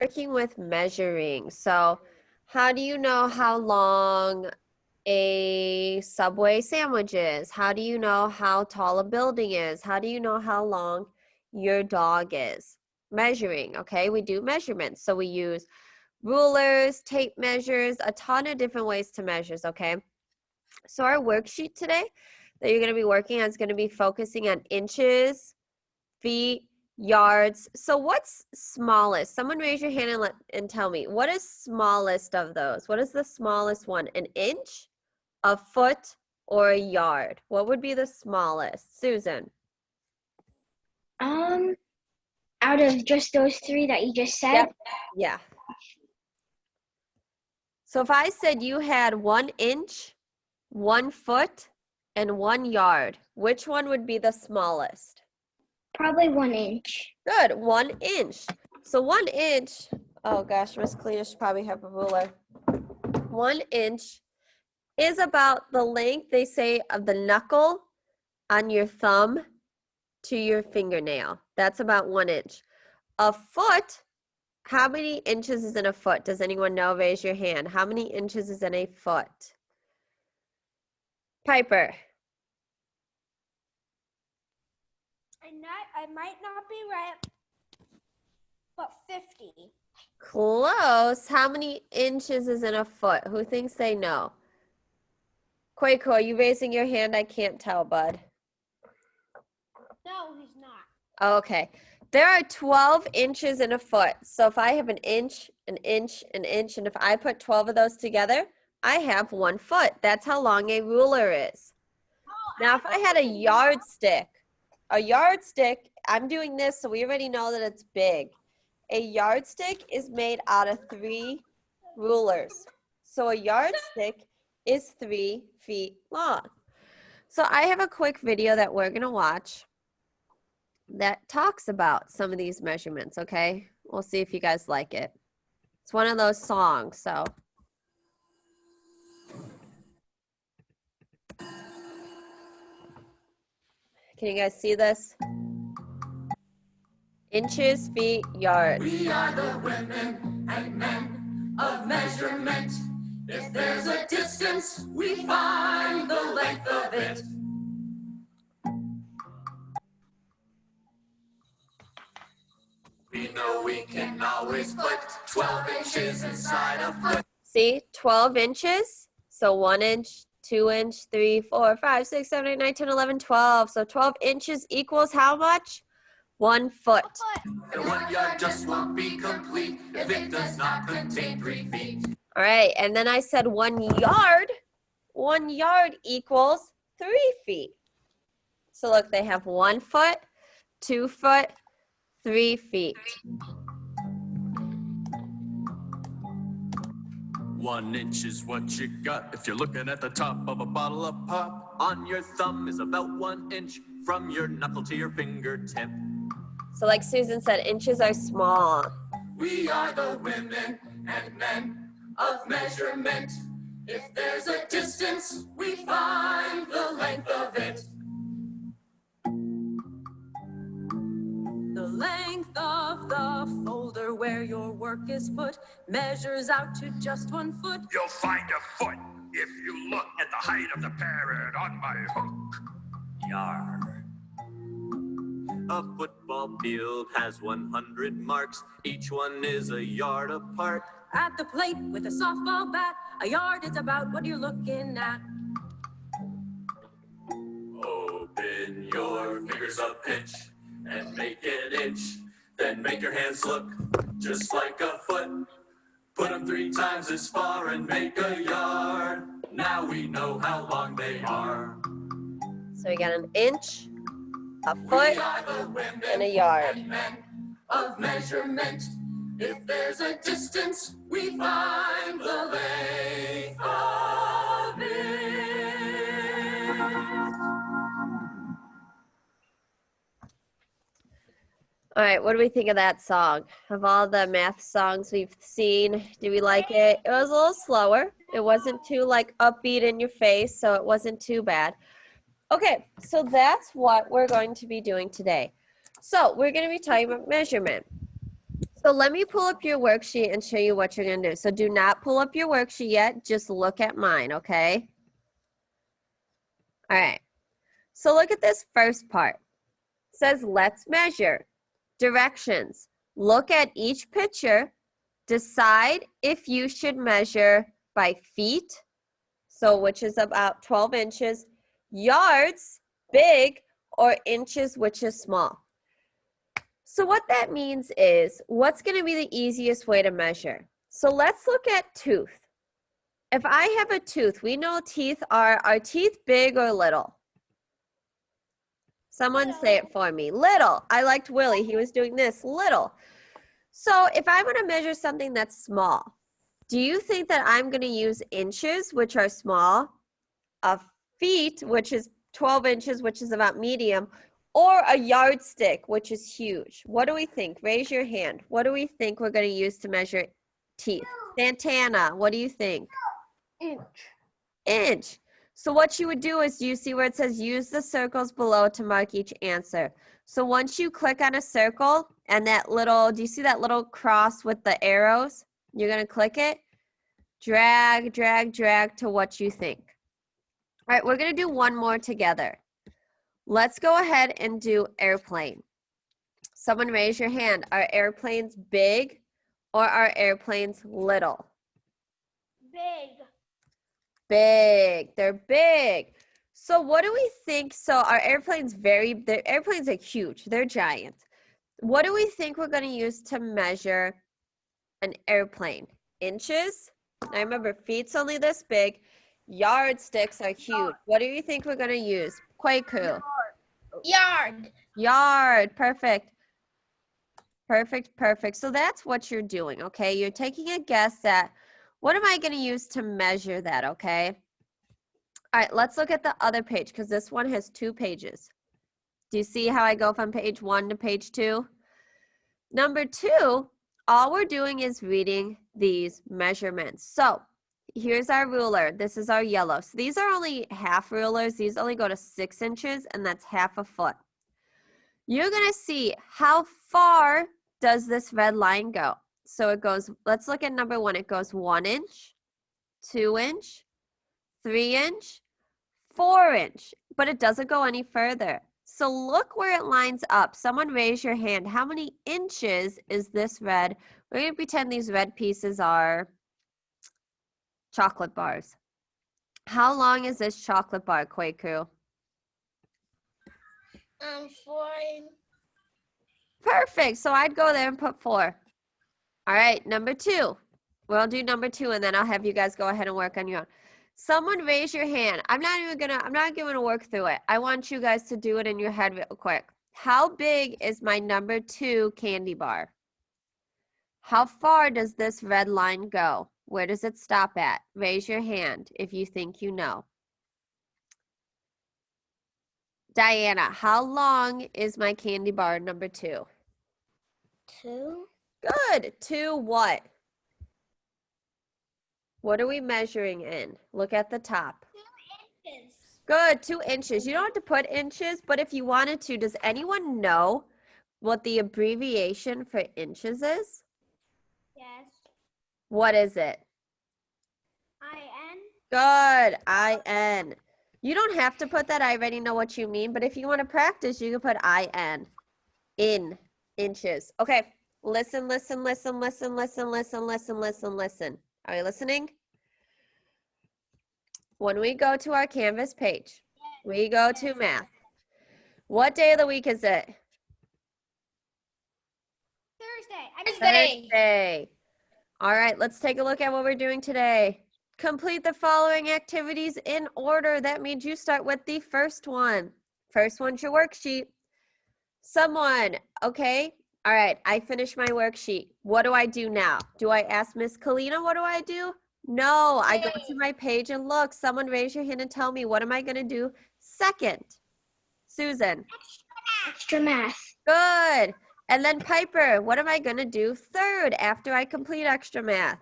working with measuring. So how do you know how long a Subway sandwich is? How do you know how tall a building is? How do you know how long your dog is? Measuring, okay? We do measurements. So we use rulers, tape measures, a ton of different ways to measure, okay? So our worksheet today that you're going to be working on is going to be focusing on inches, feet, yards. So what's smallest? Someone raise your hand and tell me, what is smallest of those? What is the smallest one? An inch, a foot, or a yard? What would be the smallest? Susan. Out of just those three that you just said? Yep. Yeah. So if I said you had 1 inch, 1 foot, and 1 yard, which one would be the smallest? Probably 1 inch. Good, 1 inch. So 1 inch, oh gosh, Miss Clea should probably have a ruler. 1 inch is about the length, they say, of the knuckle on your thumb to your fingernail. That's about 1 inch. A foot, how many inches is in a foot? Does anyone know? Raise your hand. How many inches is in a foot? Piper. I might not be right, but 50. Close. How many inches is in a foot? Who thinks they know? Quaco, are you raising your hand? I can't tell, bud. No, he's not. Okay. There are 12 inches in a foot. So if I have an inch, an inch, an inch, and if I put 12 of those together, I have 1 foot. That's how long a ruler is. Now, if I had a yardstick, I'm doing this so we already know that it's big. A yardstick is made out of 3 rulers. So a yardstick is 3 feet long. So I have a quick video that we're going to watch that talks about some of these measurements, okay? We'll see if you guys like it. It's one of those songs, so. Can you guys see this? Inches, feet, yards. We are the women and men of measurement. If there's a distance, we find the length of it. We know we can always put 12 inches inside a foot. See, 12 inches. So 1 inch, 2 inch, 3, 4, 5, 6, 7, 8, 9, 10, 11, 12. So 12 inches equals how much? 1 foot. And 1 yard just won't be complete if it does not contain 3 feet. All right, and then I said 1 yard. 1 yard equals 3 feet. So look, they have 1 foot, 2 foot, 3 feet. 1 inch is what you got if you're looking at the top of a bottle of pop. On your thumb is about 1 inch from your knuckle to your fingertip. So like Susan said, inches are small. We are the women and men of measurement. If there's a distance, we find the length of it. The length of the folder where your work is put measures out to just 1 foot. You'll find a foot if you look at the height of the parrot on my hook. Yar. A football field has 100 marks. Each one is a yard apart. At the plate with a softball bat, a yard is about what you're looking at. Open your fingers a pinch and make an inch. Then make your hands look just like a foot. Put them 3 times as far and make a yard. Now we know how long they are. So we got an inch, a foot, and a yard. And men of measurement. If there's a distance, we find the length of it. All right, what do we think of that song? Of all the math songs we've seen, do we like it? It was a little slower. It wasn't too like upbeat in your face, so it wasn't too bad. Okay, so that's what we're going to be doing today. So we're going to be talking about measurement. So let me pull up your worksheet and show you what you're going to do. So do not pull up your worksheet yet. Just look at mine, okay? All right. So look at this first part. It says, let's measure. Directions. Look at each picture. Decide if you should measure by feet, so which is about 12 inches, yards, big, or inches, which is small. So what that means is, what's going to be the easiest way to measure? So let's look at tooth. If I have a tooth, we know teeth are teeth big or little? Someone say it for me. Little. I liked Willie. He was doing this. Little. So if I'm going to measure something that's small, do you think that I'm going to use inches, which are small, a feet, which is 12 inches, which is about medium, or a yardstick, which is huge? What do we think? Raise your hand. What do we think we're going to use to measure teeth? Santana, what do you think? Inch. So what you would do is, you see where it says use the circles below to mark each answer. So once you click on a circle and that little, do you see that little cross with the arrows? You're going to click it, drag, drag, drag to what you think. All right, we're going to do one more together. Let's go ahead and do airplane. Someone raise your hand. Are airplanes big or are airplanes little? Big. Big. They're big. So what do we think? So our airplanes airplanes are huge. They're giant. What do we think we're going to use to measure an airplane? Inches? Now remember, feet's only this big. Yardsticks are huge. What do you think we're going to use? Kwaku. Yard. Yard. Perfect. Perfect, perfect. So that's what you're doing, okay? You're taking a guess at what am I going to use to measure that, okay? All right, let's look at the other page because this one has 2 pages. Do you see how I go from page 1 to page 2? Number 2, all we're doing is reading these measurements. So here's our ruler. This is our yellow. So these are only half rulers. These only go to 6 inches, and that's half a foot. You're going to see how far does this red line go. So it goes, let's look at number 1. It goes 1 inch, 2 inch, 3 inch, 4 inch, but it doesn't go any further. So look where it lines up. Someone raise your hand. How many inches is this red? We're going to pretend these red pieces are chocolate bars. How long is this chocolate bar, Kwaku? 4. Perfect. So I'd go there and put 4. All right, number 2. We'll do number 2, and then I'll have you guys go ahead and work on your own. Someone raise your hand. I'm not going to work through it. I want you guys to do it in your head real quick. How big is my number 2 candy bar? How far does this red line go? Where does it stop at? Raise your hand if you think you know. Diana, how long is my candy bar number 2? 2. Good. 2 what? What are we measuring in? Look at the top. 2 inches. Good, 2 inches. You don't have to put inches, but if you wanted to, does anyone know what the abbreviation for inches is? Yes. What is it? IN. Good, IN. You don't have to put that. I already know what you mean, but if you want to practice, you can put IN. In inches. Okay, listen, listen, listen, listen, listen, listen, listen, listen, listen. Are you listening? When we go to our Canvas page, we go to math. What day of the week is it? Thursday. All right, let's take a look at what we're doing today. Complete the following activities in order. That means you start with the first one. First one's your worksheet. Someone, okay? All right, I finished my worksheet. What do I do now? Do I ask Miss Kalina, what do I do? No, I go to my page and look. Someone raise your hand and tell me, what am I going to do second? Susan. Extra math. Good. And then Piper, what am I going to do third after I complete extra math?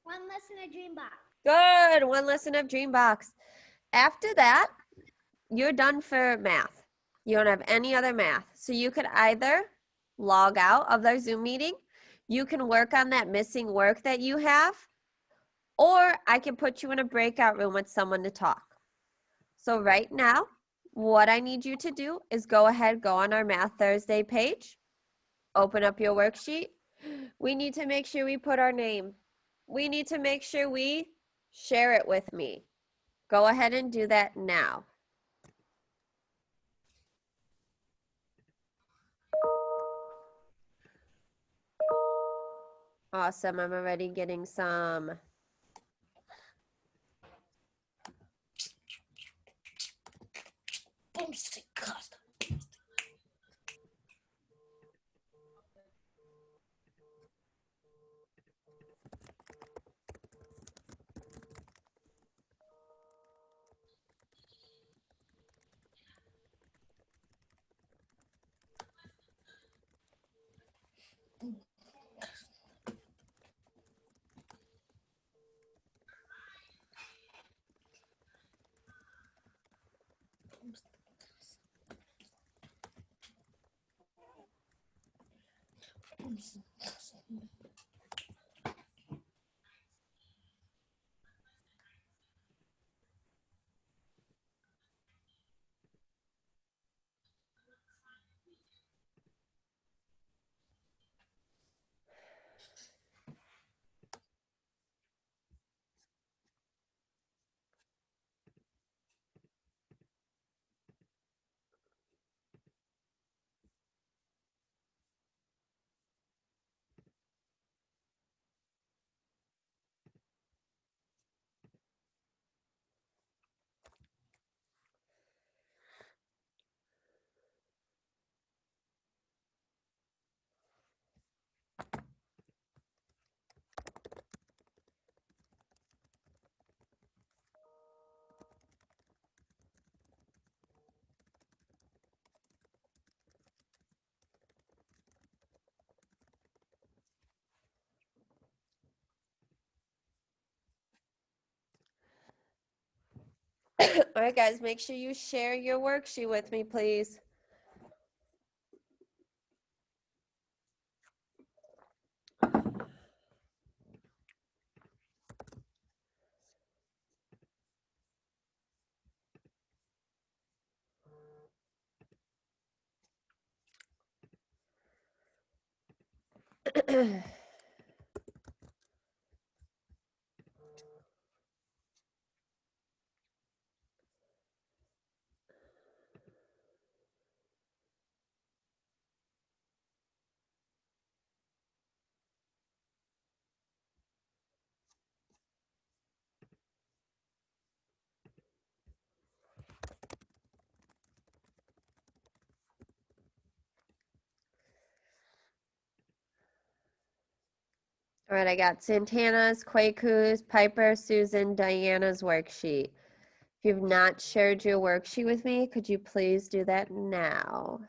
1 lesson of Dreambox. Good. 1 lesson of Dreambox. After that, you're done for math. You don't have any other math. So you could either log out of their Zoom meeting. You can work on that missing work that you have, or I can put you in a breakout room with someone to talk. So right now, what I need you to do is go ahead, go on our Math Thursday page, open up your worksheet. We need to make sure we put our name. We need to make sure we share it with me. Go ahead and do that now. Awesome, I'm already getting some. All right, guys, make sure you share your worksheet with me, please. All right, I got Santana's, Quaku's, Piper, Susan, Diana's worksheet. If you've not shared your worksheet with me, could you please do that now?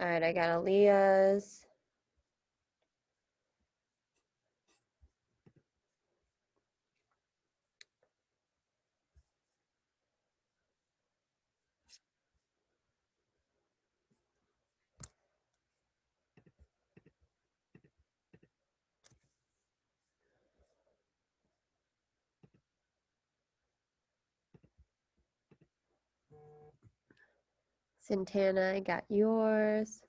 All right, I got Aaliyah's. Santana, I got yours.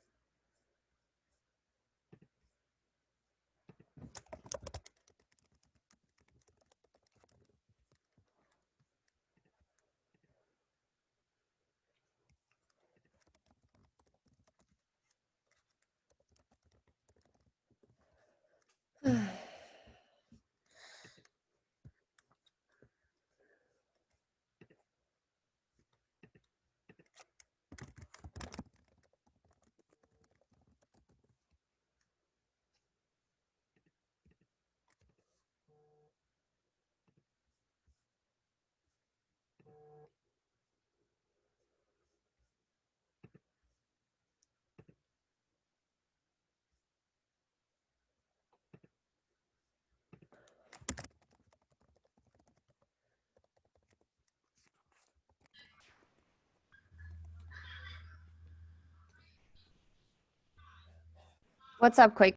What's up, Quake?